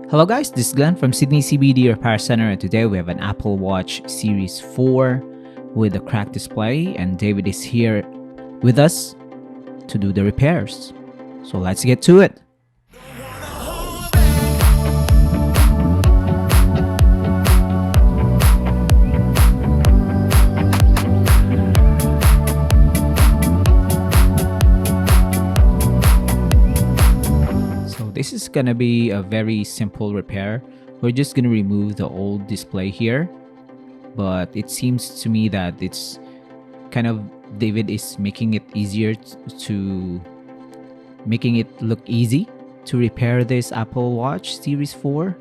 Hello guys, this is Glenn from Sydney CBD Repair Center, and today we have an Apple Watch Series 4 with a cracked display, and David is here with us to do the repairs. So let's get to it. This is gonna be a very simple repair. We're just gonna remove the old display here, but it seems to me that it's kind of David is making it easier to making it look easy to repair this Apple Watch Series 4.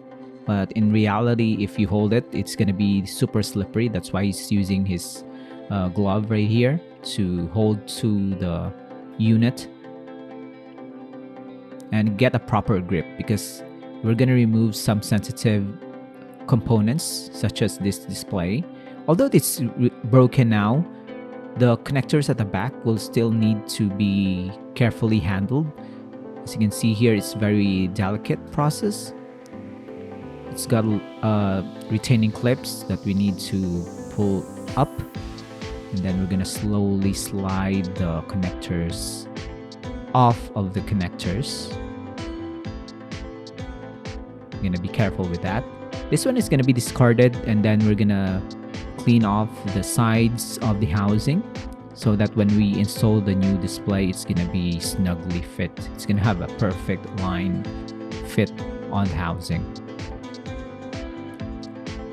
But in reality, if you hold it, it's gonna be super slippery. That's why he's using his glove right here to hold to the unit and get a proper grip, because we're going to remove some sensitive components such as this display. Although it's broken now, the connectors at the back will still need to be carefully handled. As you can see here, it's very delicate process. It's got retaining clips that we need to pull up, and then we're going to slowly slide the connectors off of the connectors. We're gonna be careful with that. This one is gonna be discarded, and then we're gonna clean off the sides of the housing so that when we install the new display, it's gonna be snugly fit. It's gonna have a perfect line fit on the housing.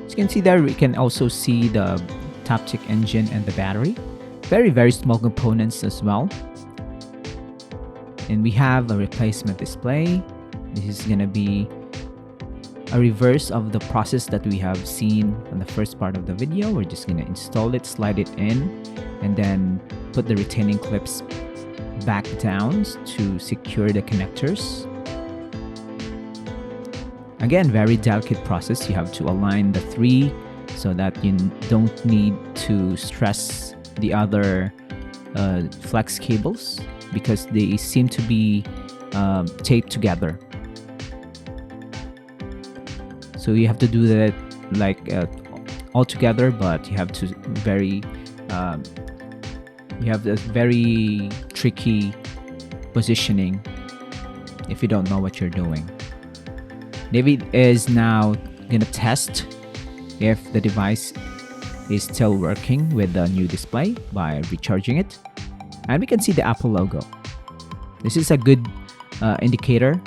As you can see there, we can also see the Taptic engine and the battery. Very small components as well. And we have a replacement display. This is gonna be a reverse of the process that we have seen in the first part of the video. We're just gonna install it, slide it in, and then put the retaining clips back down to secure the connectors. Again, very delicate process. You have to align the three so that you don't need to stress the other flex cables, because they seem to be taped together. So you have to do that like all together, but you have to you have this very tricky positioning if you don't know what you're doing. David is now gonna test if the device is still working with the new display by recharging it. And we can see the Apple logo. This is a good indicator,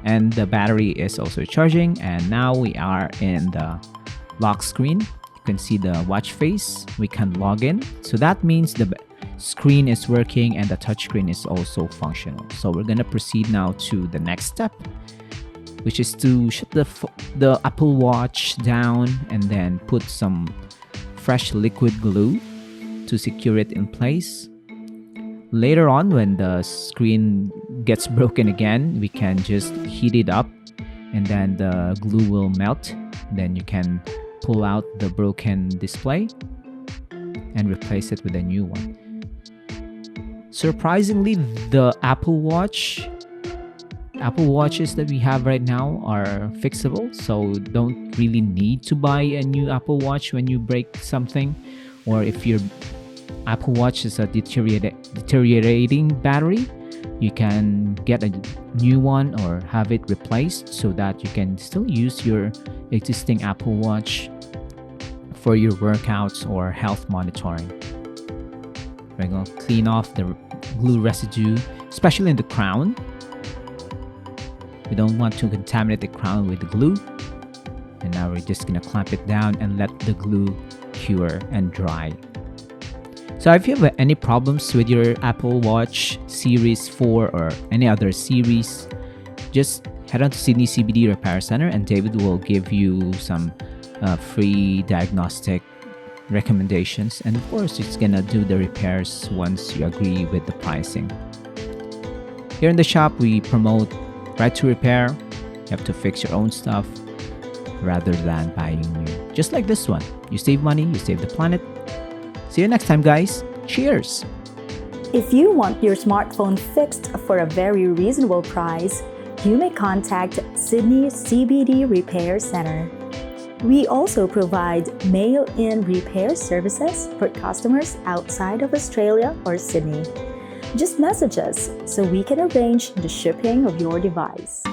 and the battery is also charging. And now we are in the lock screen. You can see the watch face. We can log in. So that means the screen is working and the touchscreen is also functional. So we're gonna proceed now to the next step, which is to shut the Apple Watch down and then put some fresh liquid glue to secure it in place. Later on, when the screen gets broken again, we can just heat it up and then the glue will melt. Then you can pull out the broken display and replace it with a new one. Surprisingly, the Apple Watches that we have right now are fixable, so don't really need to buy a new Apple Watch when you break something, or if your Apple Watch is a deteriorating battery, you can get a new one or have it replaced so that you can still use your existing Apple Watch for your workouts or health monitoring. We're going to clean off the glue residue, especially in the crown. We don't want to contaminate the crown with the glue. And now we're just going to clamp it down and let the glue cure and dry. So if you have any problems with your Apple Watch Series 4 or any other series, just head on to Sydney CBD Repair Center, and David will give you some free diagnostic recommendations. And of course, it's gonna do the repairs once you agree with the pricing. Here in the shop, we promote right to repair. You have to fix your own stuff rather than buying new. Just like this one. You save money, you save the planet. See you next time, guys. Cheers! If you want your smartphone fixed for a very reasonable price, you may contact Sydney CBD Repair Center. We also provide mail-in repair services for customers outside of Australia or Sydney. Just message us so we can arrange the shipping of your device.